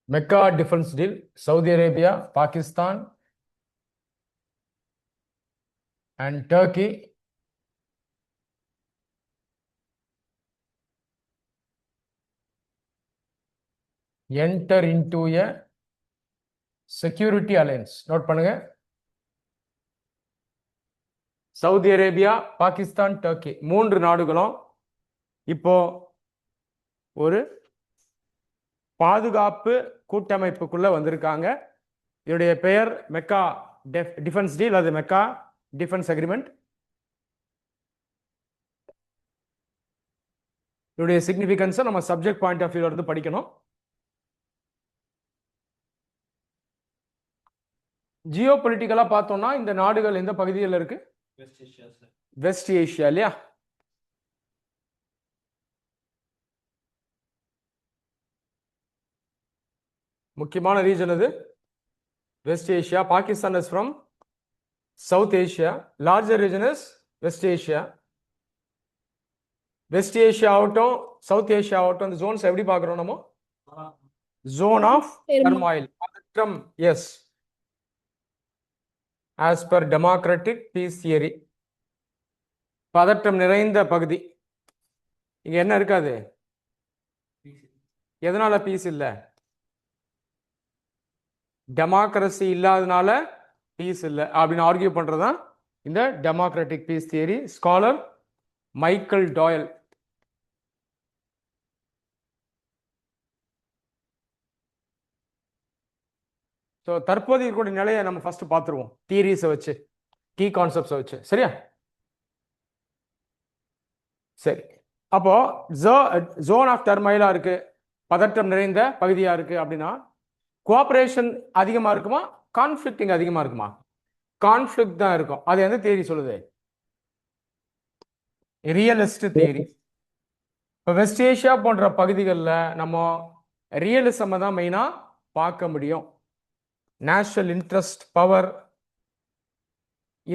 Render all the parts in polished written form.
Mecca defense deal, Saudi Arabia, Pakistan, and Turkey enter into a security alliance. Note பண்ணுங்க. Saudi Arabia, Pakistan, Turkey 3 நாடுகளும் இப்போ ஒரு பாதுகாப்பு கூட்டமைப்புக்குள்ள வந்திருக்காங்க. இதோடைய பெயர் மெக்கா டிஃபென்ஸ் டீல், அது மெக்கா டிஃபென்ஸ் அக்ரிமெண்ட். இதோடைய சிக்னிஃபிகன்ஸை நம்ம சப்ஜெக்ட் பாயிண்ட் ஆஃப் வியூல இருந்து படிக்கணும். ஜியோ பொலிட்டிக்கலா பார்த்தோம்னா இந்த நாடுகள் எந்த பகுதியில் இருக்கு? வெஸ்ட் ஏஷியா இல்லையா? முக்கியமான ரீஜன் அது West Asia. Pakistan is from South Asia. Larger region is West Asia. West Asia ஆகட்டும், சவுத் ஏஷியா ஆகட்டும், இந்த ஜோன்ஸ் எப்படி பார்க்குறோம் நம்ம? Zone of turmoil. Yes, as per democratic peace theory, பதற்றம் நிறைந்த பகுதி. இங்க என்ன இருக்காது? எதனால பீஸ் இல்ல? டெமோக்ரஸி இல்லாதனால பீஸ் இல்ல அப்படின்னு ஆர்கியூ பண்றதுதான் இந்த democratic peace theory. Scholar Michael Doyle. So தற்போது இருக்கக்கூடிய நிலையை நம்ம ஃபர்ஸ்ட் பார்த்துருவோம், தியரிஸை வச்சு, கீ கான்செப்ட்ஸை வச்சு. சரியா? சரி, அப்போ ஜோன் ஆஃப் டர்மைலா இருக்கு, பதற்றம் நிறைந்த பகுதியா இருக்கு அப்படின்னா கோஆபரேஷன் அதிகமா இருக்குமா, கான்ஃபிளிக்டிங் அதிகமா இருக்குமா? கான்ஃபிளிக்ட் தான் இருக்கும். அது எந்த தியரி சொல்லுது? Realist theory. இப்போ வெஸ்ட் ஏஷியா போன்ற பகுதிகளில் நம்ம ரியலிசம் தான் மெயினா பார்க்க முடியும். நேஷனல் இன்ட்ரெஸ்ட், பவர்,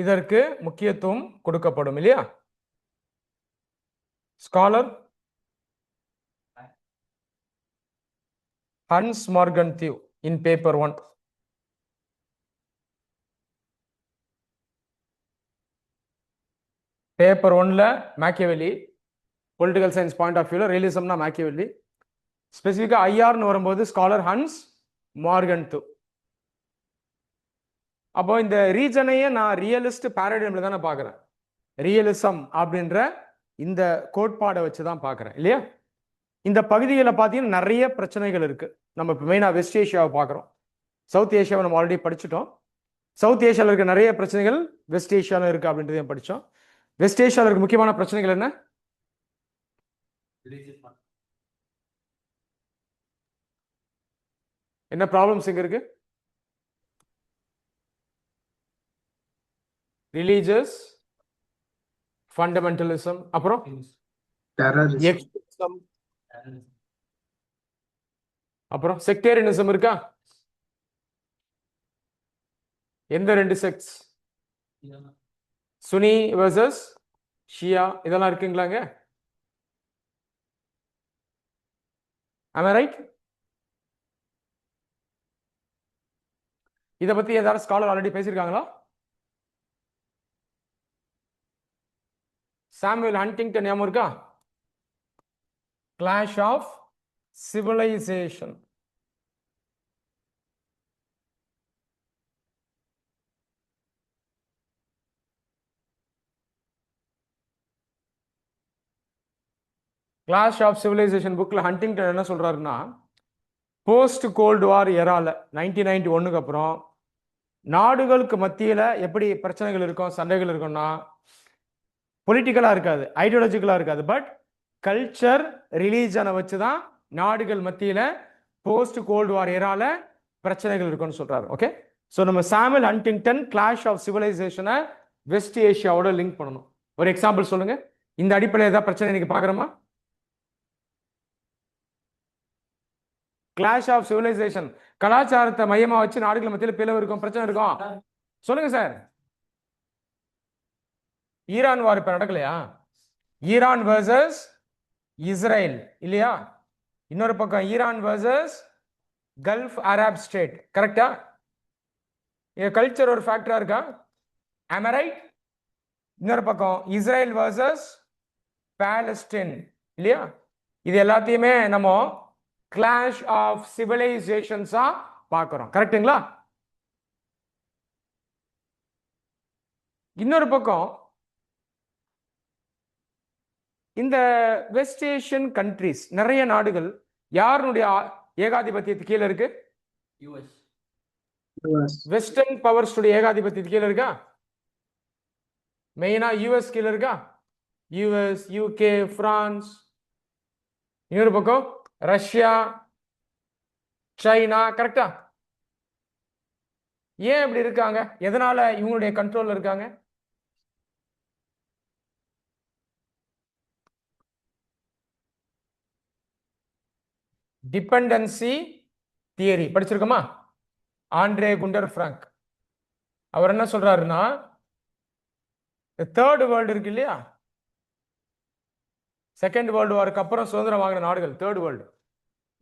இதற்கு முக்கியத்துவம் கொடுக்கப்படும் இல்லையா? Scholar Hans Morgenthau in paper 1. Paper 1ல Machiavelli, political science point of வியூல ரியலிசம்னா மேக்கியவெல்லி. ஸ்பெசிஃபிக்கா ஐஆர்னு வரும்போது ஸ்காலர் ஹன்ஸ் மார்கன்தியூ. அப்போ இந்த ரீஜனையே நான் ரியலிஸ்ட் பாராடைம்ல தானே பார்க்குறேன். ரியலிசம் அப்படின்ற இந்த கோட்பாடை வச்சு தான் பார்க்குறேன் இல்லையா? இந்த பகுதிகளில் பார்த்தீங்கன்னா நிறைய பிரச்சனைகள் இருக்கு. நம்ம இப்போ மெயினாக வெஸ்ட் ஏஷியாவை பார்க்குறோம். சவுத் ஏஷியாவை நம்ம ஆல்ரெடி படிச்சுட்டோம். சவுத் ஏஷியாவில் இருக்க நிறைய பிரச்சனைகள் வெஸ்ட் ஏஷியாவில் இருக்கு அப்படின்றதையும் படித்தோம். வெஸ்ட் ஏஷியாவில் இருக்க முக்கியமான பிரச்சனைகள் என்ன? என்ன ப்ராப்ளம்ஸ் இங்க இருக்கு? ரிலீஜியஸ் ஃபண்டமெண்டலிசம், அப்புறம் எக்ஸ்ட்ரீமிசம், அப்புறம் செக்டேரியனிசம் இருக்கா? எந்த 2 செக்ட்ஸ்? சுனி வெர்சஸ் ஷியா, இதெல்லாம் இருக்குங்களாங்க? am I right? இத பத்தி ஏதாவது ஸ்காலர் ஆல்ரெடி பேசியிருக்காங்களா? சாமுவேல் ஹண்டிங்டன் ஞாபகம் இருக்கா? Clash of civilisation. Clash of civilisation புக்ல ஹண்டிங்டன் என்ன சொல்றாருன்னா, போஸ்ட் கோல்டு வார் எரால 1991க்கு அப்புறம் நாடுகளுக்கு மத்தியில எப்படி பிரச்சனைகள் இருக்கும், சண்டைகள் இருக்கும்னா பொலிட்டிக்கலா இருக்காது, ஐடியாலஜிக்கலா இருக்காது, பட் கல்ச்சர், ரிலீஜனை வச்சுதான் நாடுகள் மத்தியில போஸ்ட் கோல்டு வார் எரால பிரச்சனைகள் இருக்கும்னு சொல்றாரு. ஓகே, ஸோ நம்ம சாமுவேல் ஹண்டிங்டன் கிளாஷ் ஆஃப் சிவிலைசேஷனை வெஸ்ட் ஏஷியாவோட லிங்க் பண்ணணும். ஒரு எக்ஸாம்பிள் சொல்லுங்க. இந்த அடிப்படையில் ஏதாவது பிரச்சனை இன்னைக்கு பாக்குறோமா? கிளாஷ் ஆஃப் சிவிலைசேஷன், கலாச்சாரத்தை மையமா வச்சு நாடுகள் மத்தியில் பிளவு இருக்கும், பிரச்சனை இருக்கும். சொல்லுங்க சார். ஈரான் வார் இப்ப நடக்கலையா? ஈரான் வர்சஸ் இஸ்ரேல் இல்லையா? இன்னொரு பக்கம் Iran versus gulf Arab state. கரெக்டா? கல்ச்சர் ஒரு ஃபேக்டரா இருக்கா? am I right? இன்னொரு பக்கம் இஸ்ரேல் வர்சஸ் பாலஸ்டைன் இல்லையா? இது எல்லாத்தையுமே நம்ம கிளாஷ் ஆஃப் சிவிலைசேஷன்ஸா பார்க்கிறோம். கரெக்டுங்களா? இன்னொரு பக்கம் இந்த வெஸ்ட் ஏஷியன் கண்ட்ரிஸ் நிறைய நாடுகள் யாருடைய ஏகாதிபத்தியத்து கீழே இருக்கு? வெஸ்டர்ன் பவர்ஸ் ஏகாதிபத்தியத்து கீழே இருக்கா? மெயினா யூஎஸ் கீழே இருக்கா? US, UK, France. இன்னொரு பக்கம் ரஷ்யா, சைனா. கரெக்டா? ஏன் இப்படி இருக்காங்க? எதனால இவங்களுடைய கண்ட்ரோல்ல இருக்காங்க? டிபெண்டன்சி தியரி படிச்சிருக்கோமா? ஆண்ட்ரே குண்டர் பிராங்க் அவர் என்ன சொல்றாருன்னா, தேர்ட் வேர்ல்டு இருக்கு இல்லையா, செகண்ட் வேர்ல்டு வாருக்கு அப்புறம் சுதந்திரம் வாங்கின நாடுகள் தேர்ட் வேர்ல்டு,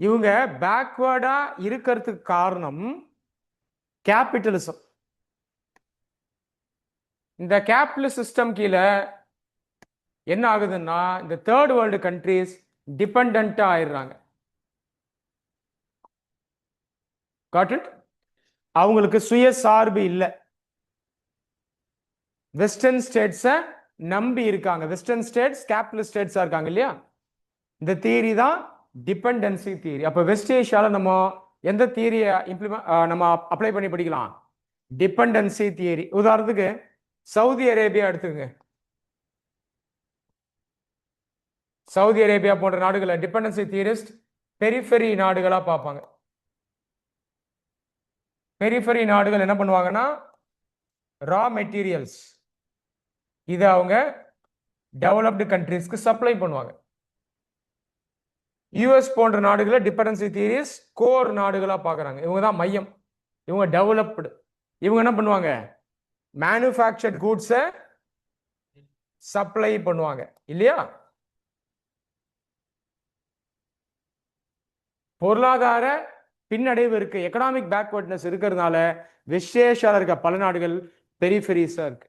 இவங்க பேக்வேர்டா இருக்கிறதுக்கு காரணம் கேபிட்டலிசம். இந்த கேபிட்டலிஸ்ட் சிஸ்டம் கீழே என்ன ஆகுதுன்னா இந்த தேர்ட் வேர்ல்டு கண்ட்ரிஸ் டிபெண்டன்ட்டா ஆயிடுறாங்க. Got it? அவங்களுக்கு சுயசார்பு இல்லை. வெஸ்டர்ன் ஸ்டேட்ஸை நம்பி இருக்காங்க. வெஸ்டர்ன் ஸ்டேட்ஸ் கேபிட்டலிஸ்ட் ஸ்டேட்ஸா இருக்காங்க இல்லையா? இந்த தியரி தான் டிபெண்டன்சி தியரி. அப்போ வெஸ்ட் ஏஷியாவில் நம்ம எந்த தியரியை நம்ம அப்ளை பண்ணி படிக்கலாம்? Dependency theory. உதாரணத்துக்கு சவுதி அரேபியா எடுத்துங்க. சவுதி அரேபியா போன்ற நாடுகளை டிபெண்டன்சி தியரிஸ்ட் பெரிஃபெரி நாடுகளா பார்ப்பாங்க. பெரிஃபெரி நாடுகள் என்ன பண்ணுவாங்கன்னா ரா மெட்டீரியல்ஸ் இதை அவங்க டெவலப்டு கண்ட்ரீஸ்க்கு சப்ளை பண்ணுவாங்க. யூஎஸ் போன்ற நாடுகளை டிபெண்டன்சி தியரிஸ் கோர் நாடுகளா பார்க்குறாங்க. இவங்க தான் மையம், இவங்க டெவலப்டு. இவங்க என்ன பண்ணுவாங்க? மேனுஃபேக்சர்ட் கூட்ஸை சப்ளை பண்ணுவாங்க இல்லையா? பொருளாதார பின்னடைவு இருக்கு, எக்கனாமிக் பேக்வர்ட்னஸ் இருக்கிறதுனால வெஸ்ட் ஏஷியாவில் இருக்க பல நாடுகள் பெரிஃபெரிஸா இருக்கு.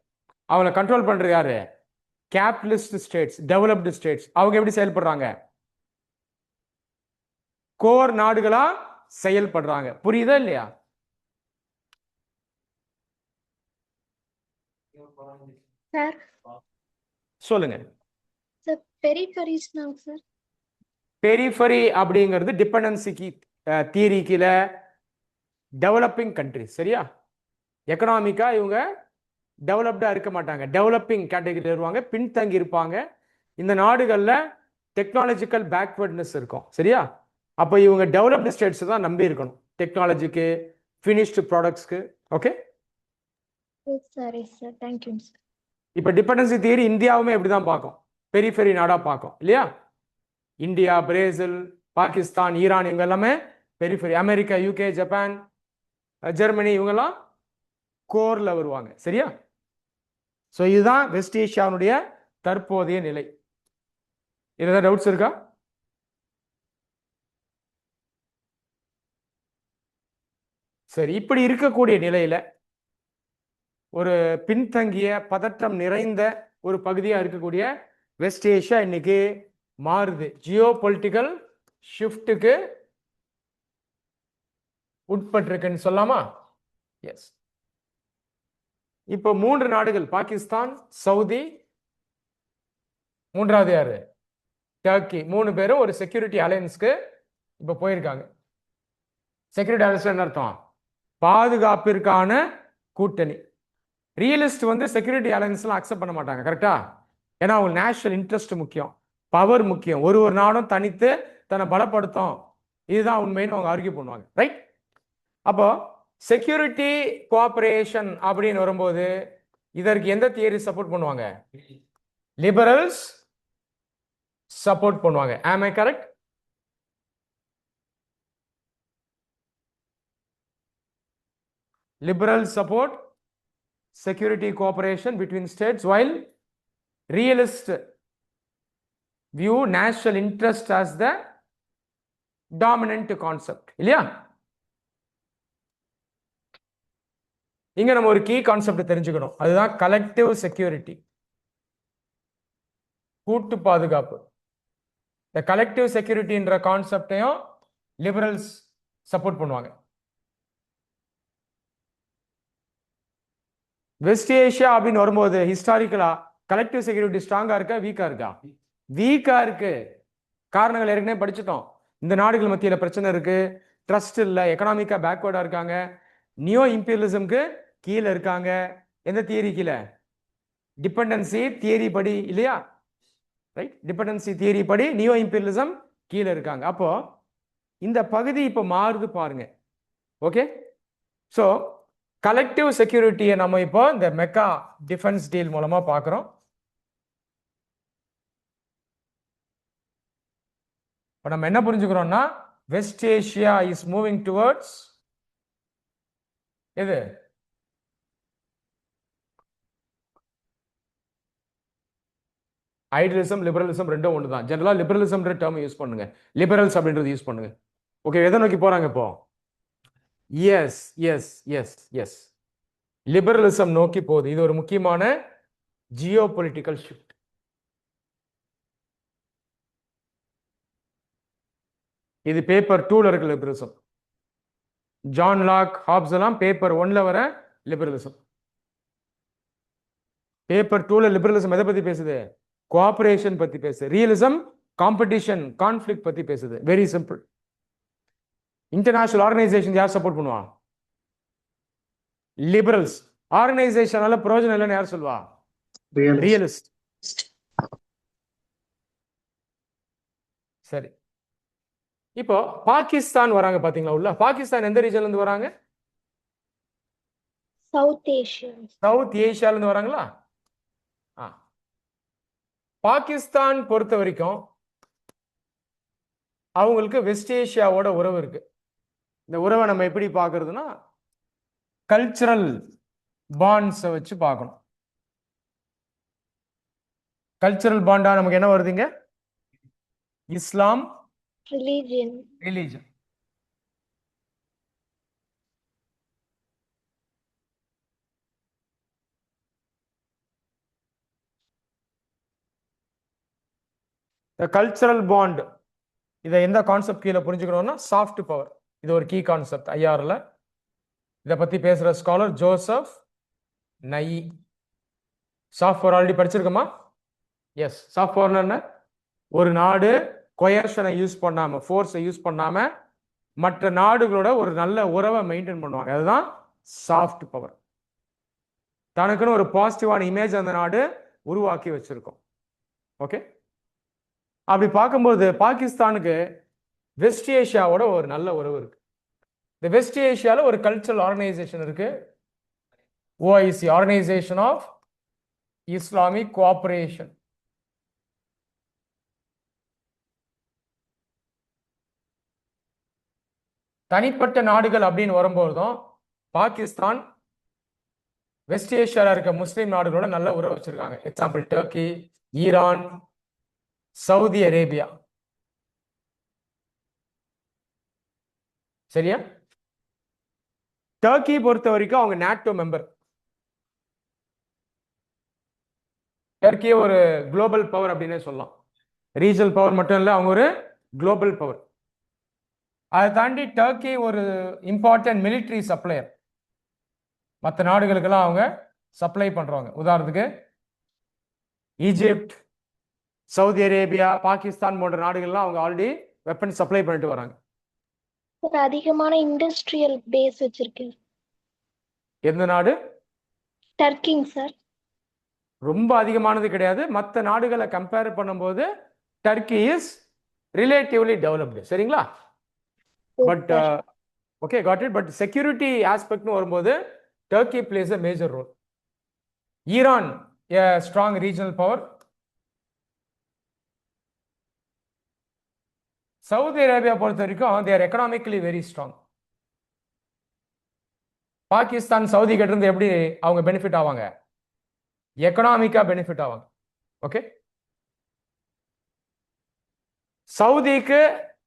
அவங்களை கண்ட்ரோல் பண்றது யாரு? Capitalist states, developed states. அவங்க எப்படி செயல்படுறாங்க? கோர் நாடுகளா செயல்படுறாங்க. புரியுதா இல்லையா? சார் சொல்லுங்க. Sir பெரிஃபெரிஸ்னா sir? பெரிஃபெரி அப்படிங்கிறது டிபெண்டன்சிக்கு தியரி கீழே டெவலப்பிங் கண்ட்ரிஸ். சரியா? எக்கனாமிக்கா இவங்க டெவலப்டா இருக்க மாட்டாங்க, டெவலப்பிங் கேட்டகரி வருவாங்க, பின்தங்கி இருப்பாங்க. இந்த நாடுகளில் டெக்னாலஜிக்கல் பேக்வர்ட்னஸ் இருக்கும். சரியா? அப்போ இவங்க டெவலப்டு ஸ்டேட்ஸ் தான் நம்பி இருக்கணும் டெக்னாலஜிக்கு, ஃபினிஷ்டு ப்ராடக்ட்ஸ்க்கு. Okay sir. Thank you sir. இப்போ டிபெண்டன்சி தியரி இந்தியாவுமே எப்படி தான் பார்க்கும்? பெரிஃபெரி நாடாக பார்க்கும் இல்லையா? இந்தியா, பிரேசில், பாகிஸ்தான், ஈரான் இவங்க எல்லாமே periphery. America, UK, Japan, Germany இவங்கெல்லாம் கோர்ல வருவாங்க. சரியா? ஸோ இதுதான் வெஸ்ட் ஏஷியாவுடைய தற்போதைய நிலை. ஏதாவது டவுட்ஸ் இருக்கா? சரி, இப்படி இருக்கக்கூடிய நிலையில ஒரு பின்தங்கிய பதற்றம் நிறைந்த ஒரு பகுதியா இருக்கக்கூடிய வெஸ்ட் ஏஷியா இன்னைக்கு மாறுது. ஜியோ பொலிட்டிக்கல் ஷிஃப்ட்டுக்கு உட்பட்டிருக்குன்னு சொல்லாமா? எஸ். இப்போ 3 நாடுகள், பாகிஸ்தான், சவுதி, மூன்றாவது யாரு? டர்க்கி. 3 பேரும் ஒரு செக்யூரிட்டி அலையன்ஸ்க்கு இப்போ போயிருக்காங்க. செக்யூரிட்டி அலையன்ஸ் என்ன அர்த்தம்? பாதுகாப்பிற்கான கூட்டணி. ரியலிஸ்ட் வந்து செக்யூரிட்டி அலையன்ஸ்லாம் அக்செப்ட் பண்ண மாட்டாங்க. கரெக்டா? ஏன்னா அவங்க நேஷனல் இன்ட்ரெஸ்ட் முக்கியம், பவர் முக்கியம். ஒரு நாடும் தனித்து தன்னை பலப்படுத்தும், இதுதான் உண்மைன்னு அவங்க ஆர்கியூ பண்ணுவாங்க. ரைட்? அப்போ செக்யூரிட்டி கோஆபரேஷன் அப்படின்னு வரும்போது இதற்கு எந்த தியரி சப்போர்ட் பண்ணுவாங்க? லிபரல்ஸ் சப்போர்ட் பண்ணுவாங்க. ஆம் I correct? Liberals support security cooperation between states, while realists view national interest as the dominant concept. இல்லையா? இங்க நம்ம ஒரு கீ கான்செப்ட் தெரிஞ்சுக்கணும். அதுதான் கலெக்டிவ் செக்யூரிட்டி, கூட்டு பாதுகாப்பு. இந்த கலெக்டிவ் செக்யூரிட்டின்ற கான்செப்டையும் லிபரல்ஸ் சப்போர்ட் பண்ணுவாங்க. வெஸ்ட் ஏஷியா அப்படின்னு வரும்போது ஹிஸ்டாரிக்கலா கலெக்டிவ் செக்யூரிட்டி ஸ்ட்ராங்கா இருக்கா வீக்கா இருக்கா? வீக்கா இருக்கு. காரணங்கள் ஏற்கனவே படிச்சுட்டோம். இந்த நாடுகள் மத்தியில பிரச்சனை இருக்கு, ட்ரஸ்ட் இல்ல, எக்கனாமிக்கா பேக்வர்டா இருக்காங்க, நியோ இம்பீரியலிசம்க்கு கீழே இருக்காங்க. எந்த தியரி கீழே? டிபெண்டன்சி தியரி படி இல்லையா? ரைட், டிபெண்டன்சி தியரி படி நியோ இம்பீரியலிசம் கீழே இருக்காங்க. அப்போ இந்த பகுதி இப்போ மாறுது பாருங்க. ஓகே, ஸோ கலெக்டிவ் செக்யூரிட்டியை நம்ம இப்போ இந்த மெக்கா டிஃபென்ஸ் டீல் மூலமா பார்க்குறோம். இப்போ நம்ம என்ன புரிஞ்சுக்கிறோம்னா, west Asia is moving towards எது? ஐடியலிசம், லிபரலிசம் ரெண்டும் ஒன்று தான். ஜெனரலாக லிபரலிசம்ன்ற டேர்ம் யூஸ் பண்ணுங்க, லிபரல்ஸ் அப்படின்றது யூஸ் பண்ணுங்க. ஓகே, எதை நோக்கி போறாங்க இப்போ? Yes yes yes yes, liberalism நோக்கி போகுது. இது ஒரு முக்கியமான ஜியோ பொலிட்டிக்கல் ஷிஃப்ட். இது பேப்பர் 2ல இருக்கு லிபரலிசம். ஜான் லாக், ஹாப்ஸ் எல்லாம் பேப்பர் 1ல வர லிபரலிசம். பேப்பர் 2ல லிபரலிசம் எதை பத்தி பேசுது? கோஆபரேஷன் பத்தி பேசுது. ரியலிசம் காம்படிஷன், கான்ஃபிளிக்ட் பத்தி பேசுது. Very simple. இன்டர்நேஷனல் ஆர்கனைசேஷன் யார் சப்போர்ட் பண்ணுவா? லிபரல்ஸ். ஆர்கனைசேஷனால பிரயோஜனம் இல்லைன்னு யார் சொல்வா? ரியலிஸ்ட். சரி, இப்போ பாகிஸ்தான் வராங்க பாத்தீங்களா உள்ள? பாகிஸ்தான் எந்த ரீஜன்ல இருந்து வராங்க? South Asia. சவுத் ஏஷியால இருந்து வராங்களா? பாகிஸ்தான் பொறுத்த வரைக்கும் அவங்களுக்கு வெஸ்ட் ஏஷியாவோட உறவு இருக்கு. இந்த உறவை நம்ம எப்படி பார்க்கறதுன்னா, கல்ச்சரல் பாண்ட்ஸை வச்சு பார்க்கணும். கல்ச்சரல் பாண்டா நமக்கு என்ன வருதுங்க? இஸ்லாம், ரிலீஜியன். ரிலீஜன். கல்ச்சரல் பாண்ட், இதை எந்த கான்செப்ட் கீழே புரிஞ்சுக்கணும்னா சாஃப்ட் பவர். இது ஒரு கீ கான்செப்ட் ஐஆர்ல. இதை பத்தி பேசுற scholar Joseph Nye. Soft power already படிச்சிருக்கோமா? எஸ். சாஃப்ட் பவர் என்ன? ஒரு நாடு கொயர்ஷனை யூஸ் பண்ணாம, ஃபோர்ஸை யூஸ் பண்ணாம மற்ற நாடுகளோட ஒரு நல்ல உறவை மெயின்டைன் பண்ணுவாங்க. அதுதான் சாஃப்ட் பவர். தனக்குன்னு ஒரு பாசிட்டிவான இமேஜ் அந்த நாடு உருவாக்கி வச்சிருக்கும். ஓகே, அப்படி பார்க்கும்போது பாகிஸ்தானுக்கு வெஸ்ட் ஏஷியாவோட ஒரு நல்ல உறவு இருக்கு. இந்த வெஸ்ட் ஏஷியாவில் ஒரு கல்ச்சரல் ஆர்கனைசேஷன் இருக்கு, OIC, organisation of Islamic cooperation. தனிப்பட்ட நாடுகள் அப்படின்னு வரும்போதும் பாகிஸ்தான் வெஸ்ட் ஏஷியாவில் இருக்க முஸ்லீம் நாடுகளோட நல்ல உறவு வச்சிருக்காங்க. Example Turkey, Iran, Saudi Arabia. சரியா? டர்க்கி பொறுத்த வரைக்கும் அவங்க நாட்டோ மெம்பர். டர்க்கியே ஒரு குளோபல் பவர் அப்படின்னே சொல்லலாம். ரீஜனல் பவர் மட்டும் இல்லை, அவங்க ஒரு குளோபல் பவர். அதை தாண்டி டர்க்கி ஒரு இம்பார்ட்டன்ட் மிலிட்ரி சப்ளையர். மற்ற நாடுகளுக்கெல்லாம் அவங்க சப்ளை பண்றவங்க. உதாரணத்துக்கு ஈஜிப்ட், சவுதி அரேபியா, பாகிஸ்தான் போன்ற நாடுகள்லாம் அவங்க ஆல்ரெடி வெப்பன் சப்ளை பண்ணிட்டு வராங்க. அதிகமான இண்டஸ்ட்ரியல் பேஸ் வச்சிருக்கு. எந்த நாடு? டர்க்கிங் சார். ரொம்ப அதிகமானது கிடையாது. மற்ற நாடுகளை கம்பேர் பண்ணும்போது டர்க்கி இஸ் ரிலேட்டிவ்லி டெவலப்டு. சரிங்களா? But okay, got it. But security ஆஸ்பெக்ட்னு வரும்போது Turkey plays a major role. Iran a strong regional power. Saudi Arabia பொறுத்த வரைக்கும் they are economically very strong. Pakistan Saudi கிட்ட இருந்து எப்படி அவங்க பெனிஃபிட் ஆவாங்க? எக்கனாமிக்கா பெனிஃபிட் ஆவாங்க. ஓகே, சவுதிக்கு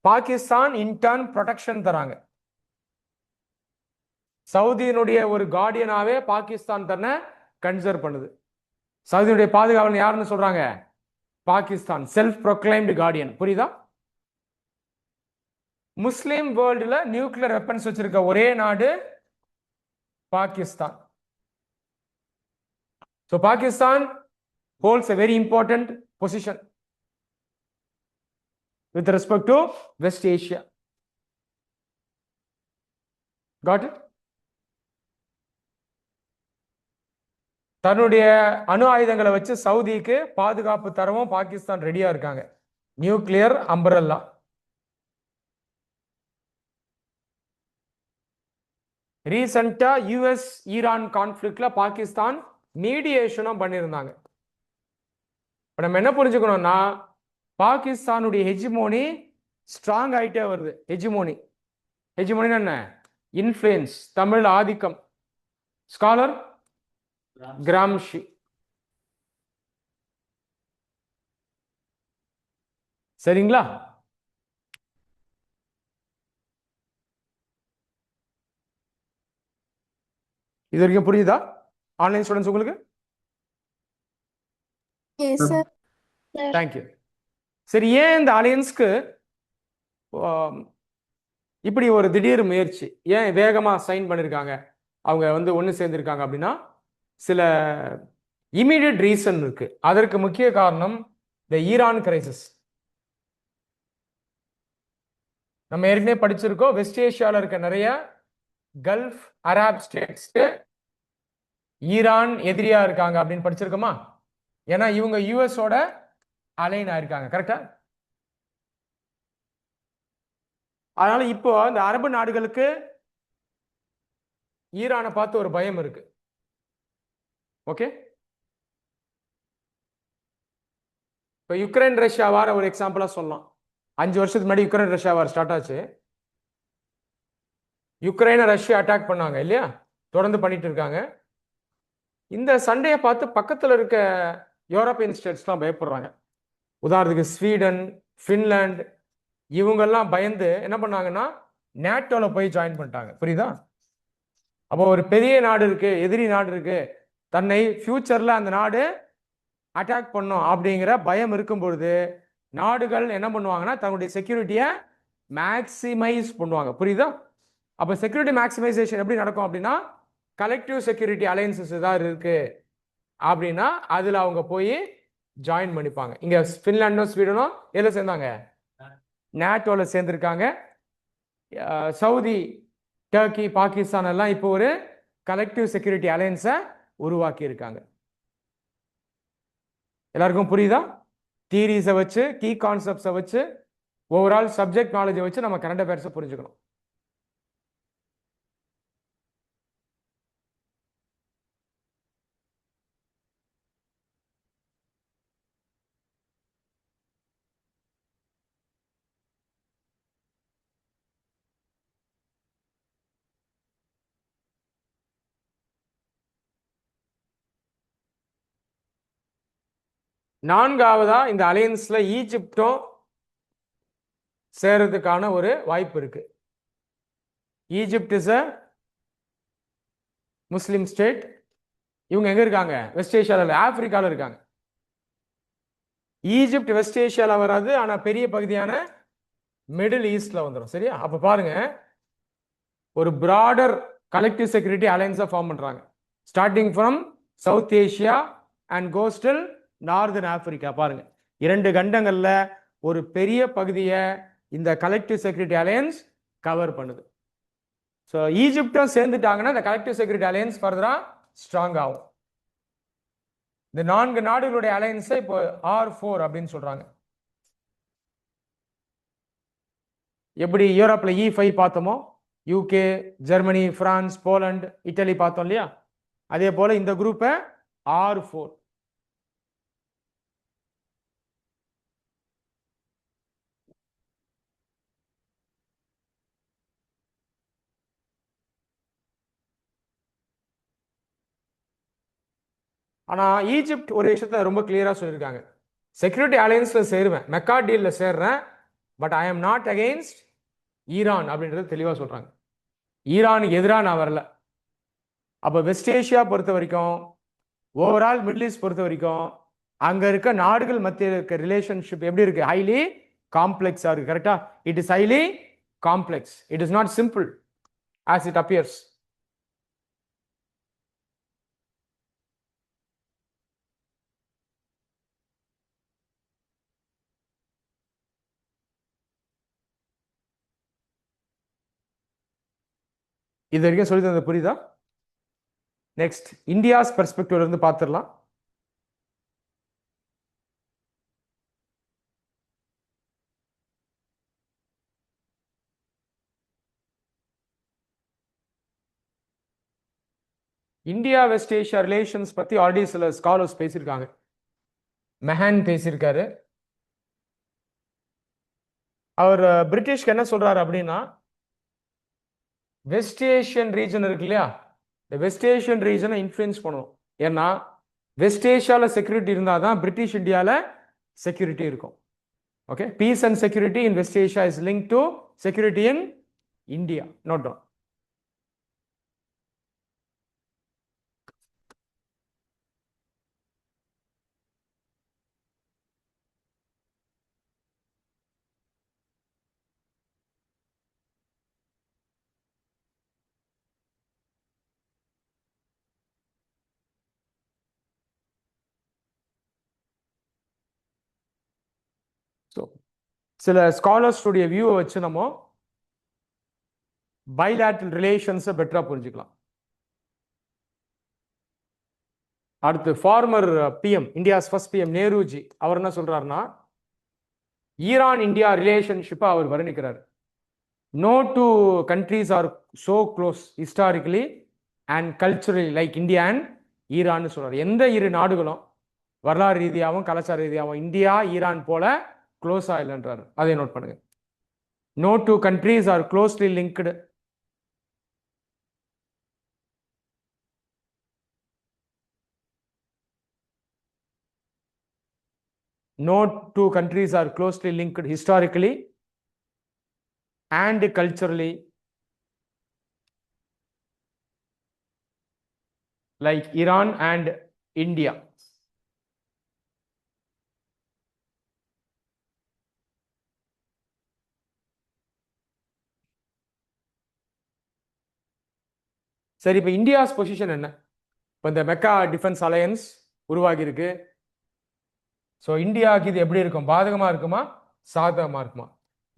பாகிஸ்தான் இன்டர்ன் ப்ரொடெக்ஷன் தராங்க. சவுதியினுடைய ஒரு கார்டியனாவே பாகிஸ்தான் தன்னை கன்சர்வ் பண்ணுது. சவுதியுடைய பாதுகாவலன் யாருன்னு சொல்றாங்க? பாகிஸ்தான். Self proclaimed guardian. புரியுதா? முஸ்லிம் வேர்ல்டுல நியூக்ளியர் வெப்பன்ஸ் வச்சிருக்க ஒரே நாடு Pakistan. So Pakistan holds a very important position with respect to West Asia. Got it? தன்னுடைய அணு ஆயுதங்களை வச்சு சவுதிக்கு பாதுகாப்பு தரவும் பாகிஸ்தான் ரெடியா இருக்காங்க. Nuclear umbrella. ரீசெண்டா யுஎஸ் ஈரான் கான்ஃபிளிக்ட்ல பாகிஸ்தான் மீடியேஷனும் பண்ணியிருந்தாங்க. இப்போ நம்ம என்ன புரிஞ்சுக்கணும்னா, பாகிஸ்தானுடைய ஹெஜிமோனி ஸ்ட்ராங் ஆகிட்டே வருது. ஹெஜிமோனி என்ன? இன்ஃப்ளூயன்ஸ். தமிழ் ஆதிக்கம். Scholar Gramsci. சரிங்களா? இது வரைக்கும் புரியுதா ஆன்லைன் ஸ்டூடெண்ட்ஸ் உங்களுக்கு? தேங்க்யூ. சரி, ஏன் இந்த அலையன்ஸ்க்கு இப்படி ஒரு திடீர் முயற்சி, ஏன் வேகமாக சைன் பண்ணியிருக்காங்க, அவங்க வந்து ஒன்று சேர்ந்திருக்காங்க அப்படின்னா சில இமீடியட் ரீசன் இருக்கு. அதற்கு முக்கிய காரணம் இந்த ஈரான் கிரைசிஸ். நம்ம ஏற்கனவே படிச்சிருக்கோம், வெஸ்ட் ஏஷியாவில் இருக்க நிறைய கல்ஃப் அரப் ஸ்டேட்ஸ்க்கு ஈரான் எதிரியா இருக்காங்க அப்படின்னு படிச்சிருக்கோமா? ஏன்னா இவங்க யூஎஸோட அலைன் ஆயிருக்காங்க. கரெக்டா? அதனால இப்போ இந்த அரபு நாடுகளுக்கு ஈரானை பார்த்து ஒரு பயம் இருக்கு. ஓகே, இப்போ யுக்ரைன் ரஷ்யா வார ஒரு எக்ஸாம்பிளா சொல்லலாம். 5 வருஷத்துக்கு முன்னாடி யுக்ரைன் ரஷ்யா வார் ஸ்டார்ட் ஆச்சு. யுக்ரைனை ரஷ்யா அட்டாக் பண்ணாங்க இல்லையா? தொடர்ந்து பண்ணிட்டு இருக்காங்க. இந்த சண்டையை பார்த்து பக்கத்தில் இருக்க யூரோப்பியன் ஸ்டேட்ஸ்லாம் பயப்படுறாங்க. உதாரணத்துக்கு ஸ்வீடன், ஃபின்லாந்து, இவங்கெல்லாம் பயந்து என்ன பண்ணாங்கன்னா நேட்டோவில் போய் ஜாயின் பண்ணிட்டாங்க. புரியுதா? அப்போ ஒரு பெரிய நாடு இருக்கு, எதிரி நாடு இருக்கு, தன்னை ஃபியூச்சரில் அந்த நாடு அட்டாக் பண்ணும் அப்படிங்கிற பயம் இருக்கும் பொழுது நாடுகள் என்ன பண்ணுவாங்கன்னா தன்னுடைய செக்யூரிட்டியை மேக்சிமைஸ் பண்ணுவாங்க. புரியுதா? அப்போ செக்யூரிட்டி மேக்சிமைசேஷன் எப்படி நடக்கும் அப்படின்னா, கலெக்டிவ் செக்யூரிட்டி அலையன்சஸ் ஏதாவது இருக்கு அப்படின்னா அதில் அவங்க போய் ஜாயின் பண்ணிப்பாங்க. இங்கே ஃபின்லாண்டும் ஸ்வீடனும் எதில் சேர்ந்தாங்க? நேட்டோவில் சேர்ந்துருக்காங்க. சவுதி, டர்க்கி, பாகிஸ்தான் எல்லாம் இப்போ ஒரு கலெக்டிவ் செக்யூரிட்டி அலையன்ஸை உருவாக்கி இருக்காங்க. எல்லாருக்கும் புரியுதா? தியரிஸை வச்சு, கீ கான்செப்ட்ஸை வச்சு, ஓவரால் சப்ஜெக்ட் நாலேஜை வச்சு நம்ம கரண்ட் அஃபேர்ஸை புரிஞ்சுக்கணும். நான்காவதா இந்த அலையன்ஸ்ல ஈஜிப்டும் சேர்றதுக்கான ஒரு வாய்ப்பு இருக்கு. Egypt is a Muslim state. இவங்க எங்க இருக்காங்க? வெஸ்ட் ஏஷியாவில், ஆப்பிரிக்காவில் இருக்காங்க. ஈஜிப்ட் வெஸ்ட் ஏஷியாவில் வராது, ஆனால் பெரிய பகுதியான மிடில் ஈஸ்ட்ல வந்துடும். சரியா? அப்போ பாருங்க, ஒரு பிராடர் கலெக்டிவ் செக்யூரிட்டி அலையன்ஸை ஃபார்ம் பண்றாங்க. Starting from South Asia and coastal northern Africa. பாருங்க, 2 கண்டங்கள்ல ஒரு பெரிய பகுதியை இந்த கலெக்டிவ் செக்யூரிட்டி அலையன்ஸ் கவர் பண்ணுது. ஸோ ஈஜிப்டும் சேர்ந்துட்டாங்கன்னா இந்த கலெக்டிவ் செக்யூரிட்டி அலையன்ஸ் ஃபர்தரா ஸ்ட்ராங் ஆகும். இந்த 4 நாடுகளுடைய அலையன்ஸை இப்போ R4 அப்படின்னு சொல்றாங்க. எப்படி யூரோப்ல E5 பார்த்தோமோ, UK, Germany, France, Poland, Italy பார்த்தோம் இல்லையா? அதே போல இந்த குரூப்பை R4. ஆனா ஈஜிப்ட் ஒரு விஷயத்த ரொம்ப கிளியரா சொல்லியிருக்காங்க, செக்யூரிட்டி அலையன்ஸ்ல சேருவேன், மெக்கா டீல்ல சேர்றேன், but I am not against Iran அப்படின்றது தெளிவா சொல்றாங்க. ஈரானுக்கு எதிராக நான் வரல, அப்போ வெஸ்ட் ஏஷியா பொறுத்த வரைக்கும், ஓவரால் மிடில் ஈஸ்ட் பொறுத்த வரைக்கும், அங்க இருக்க நாடுகள் மத்தியில் இருக்க ரிலேஷன்ஷிப் எப்படி இருக்கு? ஹைலி காம்ப்ளெக்ஸா இருக்கு. கரெக்டா? It is highly complex. It is not simple as it appears. இது வரைக்கும் சொல்லி தந்தது புரியுதா? நெக்ஸ்ட் இந்தியாஸ் பெர்ஸ்பெக்டிவ்ல இருந்து பார்த்துடலாம். இந்தியா வெஸ்ட் ஏஷியா ரிலேஷன்ஸ் பத்தி ஆல்ரெடி சில ஸ்காலர்ஸ் பேசியிருக்காங்க. மெஹான் பேசியிருக்காரு. அவர் பிரிட்டிஷ்க்கு என்ன சொல்றாரு அப்படின்னா, வெஸ்ட் ஏஷியன் ரீஜன் இருக்கு இல்லையா, இந்த வெஸ்ட் ஏஷியன் ரீஜனை இன்ஃப்ளூயன்ஸ் பண்ணணும். ஏன்னா வெஸ்ட் ஏஷியாவில் செக்யூரிட்டி இருந்தால் தான் பிரிட்டிஷ் இந்தியாவில் செக்யூரிட்டி இருக்கும். Okay, peace and security in West Asia is link to security in India. Note down. So சில ஸ்காலர்ஸுடைய வியூவை வச்சு நம்ம பைலேட்ரல் ரிலேஷன்ஸை பெட்டரா புரிஞ்சுக்கலாம். அடுத்து former PM, India's first PM Nehruji, அவர் என்ன சொல்றாருன்னா, ஈரான் இந்தியா ரிலேஷன்ஷிப்பை அவர் வர்ணிக்கிறார். No two countries are so close historically and culturally like India and ஈரான்னு சொல்றாரு. எந்த இரு நாடுகளும் வரலாறு ரீதியாகவும் கலாச்சார ரீதியாகவும் இந்தியா ஈரான் போல க்ளோஸா இல்லைன்றாரு. அதை நோட் பண்ணுங்க. No two countries are closely linked. No two countries are closely linked historically and culturally like Iran and India. சரி, இப்போ இந்தியாஸ் பொசிஷன் என்ன? இப்போ இந்த மெக்கா டிஃபென்ஸ் அலையன்ஸ் உருவாகி இருக்கு. ஸோ இந்தியாவுக்கு இது எப்படி இருக்கும்? பாதகமா இருக்குமா சாதகமா இருக்குமா?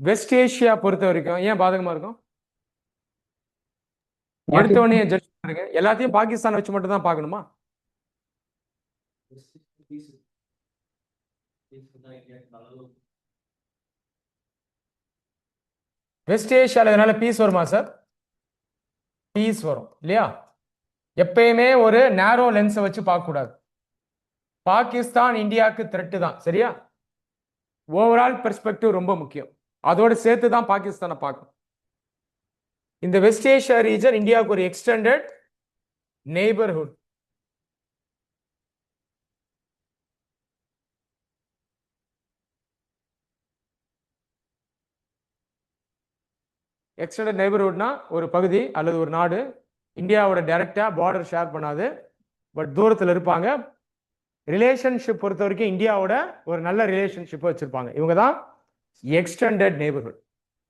வெஸ்ட் ஏஷியா பொறுத்த வரைக்கும் ஏன் பாதகமா இருக்கும்? எடுத்தோடனே ஜட்ஜ் பண்ணுங்க. எல்லாத்தையும் பாகிஸ்தான் வச்சு மட்டும் தான் பார்க்கணுமா? வெஸ்ட் ஏஷியாவில் இதனால பீஸ் வருமா சார்? பீஸ் வரும் இல்லையா? எப்பயுமே ஒரு நேரோ லென்ஸை வச்சு பார்க்கக்கூடாது. பாகிஸ்தான் இந்தியாவுக்கு த்ரெட்டு தான், சரியா? ஓவரால் பெர்ஸ்பெக்டிவ் ரொம்ப முக்கியம். அதோடு சேர்த்து தான் பாகிஸ்தானை பார்க்கணும். இந்த வெஸ்ட் ஏஷியா ரீஜன் இந்தியாவுக்கு ஒரு எக்ஸ்டெண்டட் நெய்பர்ஹுட். எக்ஸ்டெண்டட் நெய்பர்ஹுட்னா ஒரு பகுதி அல்லது ஒரு நாடு இந்தியாவோட டைரக்டா பார்டர் ஷேர் பண்ணாது, பட் தூரத்தில் இருப்பாங்க. ரிலேஷன்ஷிப் பொறுத்த வரைக்கும் இந்தியாவோட ஒரு நல்ல ரிலேஷன்ஷிப் வச்சிருப்பாங்க. இவங்க தான் எக்ஸ்டெண்டட் நெய்பர்ஹுட்.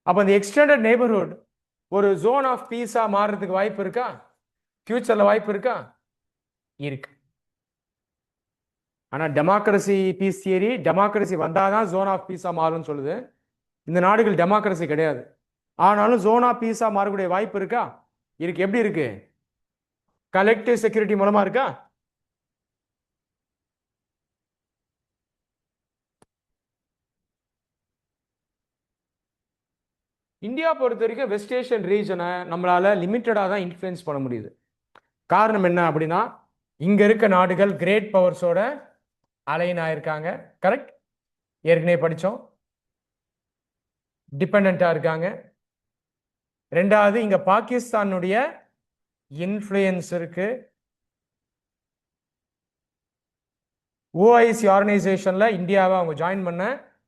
அப்போ இந்த எக்ஸ்டெண்டட் நெய்பர்ஹுட் ஒரு ஜோன் ஆஃப் பீஸா மாறுறதுக்கு வாய்ப்பு இருக்கா? ஃபியூச்சர்ல வாய்ப்பு இருக்கா? இருக்கு. ஆனா டெமோக்ரஸி பீஸ் தியரி, டெமோக்ரஸி வந்தாதான் ஜோன் ஆஃப் பீஸா மாறும்னு சொல்லுது. இந்த நாடுகள் டெமோக்ரஸி கிடையாது. ஆனாலும் ஜோன் ஆஃப் பீஸா மாறக்கூடிய வாய்ப்பு இருக்கா? இருக்கு. எப்படி இருக்கு? கலெக்டிவ் செக்யூரிட்டி மூலமா இருக்கா? இந்தியா பொறுத்த வரைக்கும் வெஸ்ட் ஏஷியன் ரீஜனை நம்மளால லிமிட்டடாக தான் இன்ஃப்ளூயன்ஸ் பண்ண முடியுது. காரணம் என்ன அப்படின்னா, இங்க இருக்க நாடுகள் கிரேட் பவர்ஸோட அலைன் ஆயிருக்காங்க. கரெக்ட்? ஏற்கனவே படித்தோம். டிபெண்டா இருக்காங்க. ரெண்டாவது, இங்க பாகிஸ்தானுடைய இன்ஃப்ளூயன்ஸ் இருக்கு. ஓஐசி ஆர்கனைசேஷன்ல இந்தியாவை அவங்க ஜாயின் பண்ண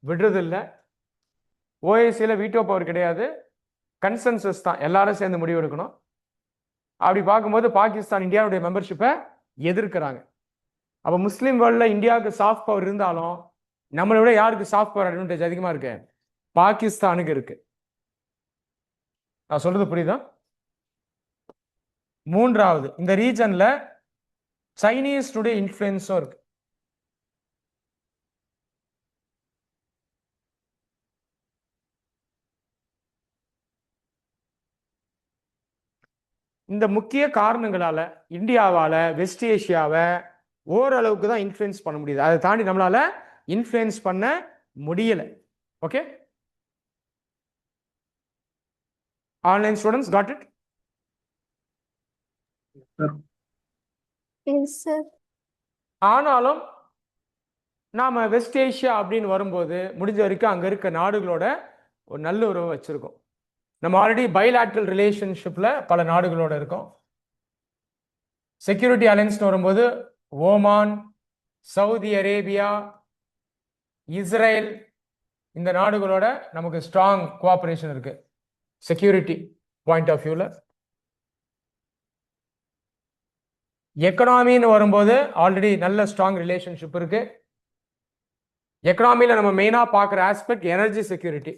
விடுறது இல்லை. ஓஐசியில் வீட்டோ பவர் கிடையாது, கன்சென்சஸ் தான், எல்லாரும் சேர்ந்து முடிவு எடுக்கணும். அப்படி பார்க்கும்போது பாகிஸ்தான் இந்தியாவுடைய மெம்பர்ஷிப்பை எதிர்க்கிறாங்க. அப்போ முஸ்லீம் வேர்ல்டில் இந்தியாவுக்கு சாஃப்ட் பவர் இருந்தாலும் நம்மளை விட யாருக்கு சாஃப்ட் பவர் அட்வான்டேஜ் அதிகமாக இருக்கு? பாகிஸ்தானுக்கு இருக்கு. நான் சொல்றது புரியுதா? மூன்றாவது, இந்த ரீஜன்ல சைனீஸ்னுடைய இன்ஃப்ளூயன்ஸும் இருக்கு. இந்த முக்கிய காரணங்களால இந்தியாவால வெஸ்ட் ஏஷியாவை ஓரளவுக்கு தான் இன்ஃப்ளூயன்ஸ் பண்ண முடியுது. அதை தாண்டி நம்மளால இன்ஃப்ளூயன்ஸ் பண்ண முடியல. Okay, online students got it? ஆனாலும் நாம வெஸ்ட் ஏஷியா அப்படின்னு வரும்போது முடிஞ்ச வரைக்கும் அங்க இருக்க நாடுகளோட ஒரு நல்ல உறவு வச்சிருக்கோம். நம்ம ஆல்ரெடி பைலாட்ரல் ரிலேஷன்ஷிப்ல பல நாடுகளோட இருக்கோம். செக்யூரிட்டி அலைன்ஸ்னு வரும்போது ஓமான், சவுதி அரேபியா, இஸ்ரேல், இந்த நாடுகளோட நமக்கு ஸ்ட்ராங் கோஆபரேஷன் இருக்கு செக்யூரிட்டி பாயிண்ட் ஆஃப் வியூல. எக்கனாமின்னு வரும்போது ஆல்ரெடி நல்ல ஸ்ட்ராங் ரிலேஷன்ஷிப் இருக்கு. எக்கனாமியில் நம்ம மெயினாக பார்க்குற aspect energy security.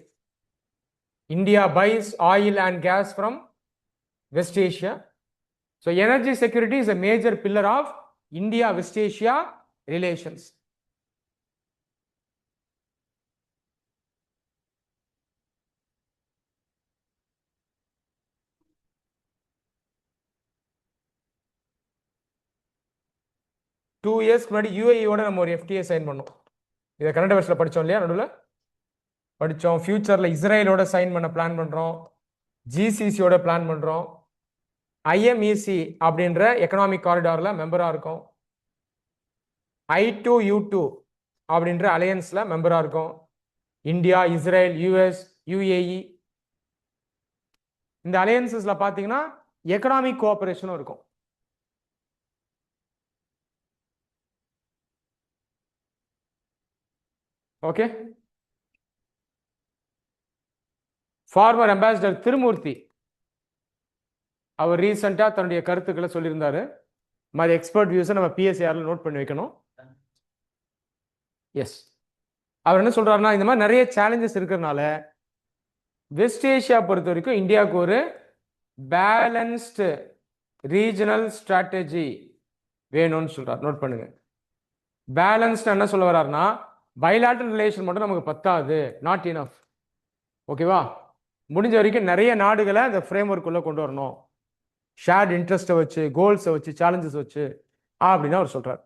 India buys oil and gas from West Asia. So energy security is a major pillar of India West Asia relations. Two இயர்ஸ்க்கு முன்னாடி யூஏஇயோட நம்ம ஒரு எஃப்டிஏ சைன் பண்ணோம். இதை கரண்ட் அஃபேர்ஸில் படித்தோம் இல்லையா? நடுவில் படித்தோம். ஃபியூச்சரில் இஸ்ரேலோட சைன் பண்ண பிளான் பண்ணுறோம், ஜிசிசியோட பிளான் பண்ணுறோம், ஐஎம்இசி அப்படின்ற எக்கனாமிக் காரிடாரில் மெம்பராக இருக்கும், I2U2 அப்படின்ற அலையன்ஸில் மெம்பராக இருக்கும். இந்தியா, இஸ்ரேல், யூஎஸ், யூஏஇ, இந்த அலையன்சஸில் பார்த்தீங்கன்னா எக்கனாமிக் கோஆபரேஷனும் இருக்கும். ஓகே, ஃபார்மர் அம்பாசிடர் திருமூர்த்தி அவர் ரீசெண்டாக தன்னுடைய கருத்துக்களை சொல்லியிருந்தாரு. மாதிரி எக்ஸ்பர்ட் வியூஸை நம்ம பிஎஸ்ஏஆரில் நோட் பண்ணி வைக்கணும். எஸ், அவர் என்ன சொல்றாருன்னா, இந்த மாதிரி நிறைய சேலஞ்சஸ் இருக்கிறதுனால வெஸ்ட் ஏஷியா பொறுத்த வரைக்கும் இந்தியாவுக்கு ஒரு பேலன்ஸ்டு ரீஜனல் ஸ்ட்ராட்டஜி வேணும்னு சொல்றாரு. நோட் பண்ணுங்க. பேலன்ஸ்டு என்ன சொல்ல வர்றாருன்னா, பைலாட்டரல் ரிலேஷன் மட்டும் நமக்கு பத்தாது, நாட் இனஃப். ஓகேவா? முடிஞ்ச வரைக்கும் நிறைய நாடுகளை இந்த ஃப்ரேம் ஒர்க்குள்ள கொண்டு வரணும், ஷேர்ட் இன்ட்ரெஸ்ட்டை வச்சு, கோல்ஸை வச்சு, சேலஞ்சஸ் வச்சு அப்படின்னு அவர் சொல்றார்.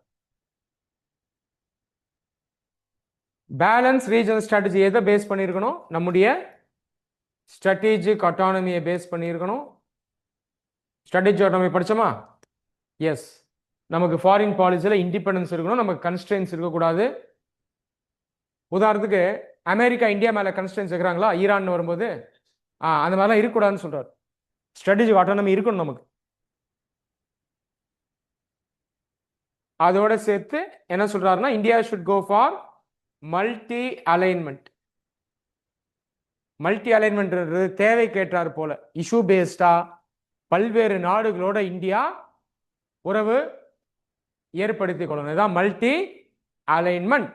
பேலன்ஸ் ரீஜனல் ஸ்ட்ராட்டஜி எதை பேஸ் பண்ணியிருக்கணும்? நம்முடைய ஸ்ட்ராட்டஜிக் அட்டானமியை பேஸ் பண்ணியிருக்கணும். ஸ்ட்ராட்டஜி அட்டானமி படிச்சோமா? எஸ். நமக்கு ஃபாரின் பாலிசியில் இண்டிபெண்டன்ஸ் இருக்கணும், நமக்கு கன்ஸ்ட்ரெயின்ஸ் இருக்கக்கூடாது. உதாரணத்துக்கு அமெரிக்கா இந்தியா மேலே கன்ஸ்ட்ரெயின்ஸ் இருக்கிறாங்களா? ஈரான் வரும்போது அந்த மாதிரிலாம் இருக்கக்கூடாதுன்னு சொல்றாரு. ஸ்ட்ராட்டஜிக் அட்டானமி இருக்கணும் நமக்கு. அதோட சேர்த்து என்ன சொல்றாருன்னா, India should go for multi alignment. Multi அலைன்மெண்ட்ன்றது தேவை கேட்டார் போல இஷ்யூ பேஸ்டா பல்வேறு நாடுகளோட இந்தியா உறவு ஏற்படுத்திக் கொள்ளணும். இதுதான் மல்டி அலைன்மெண்ட்.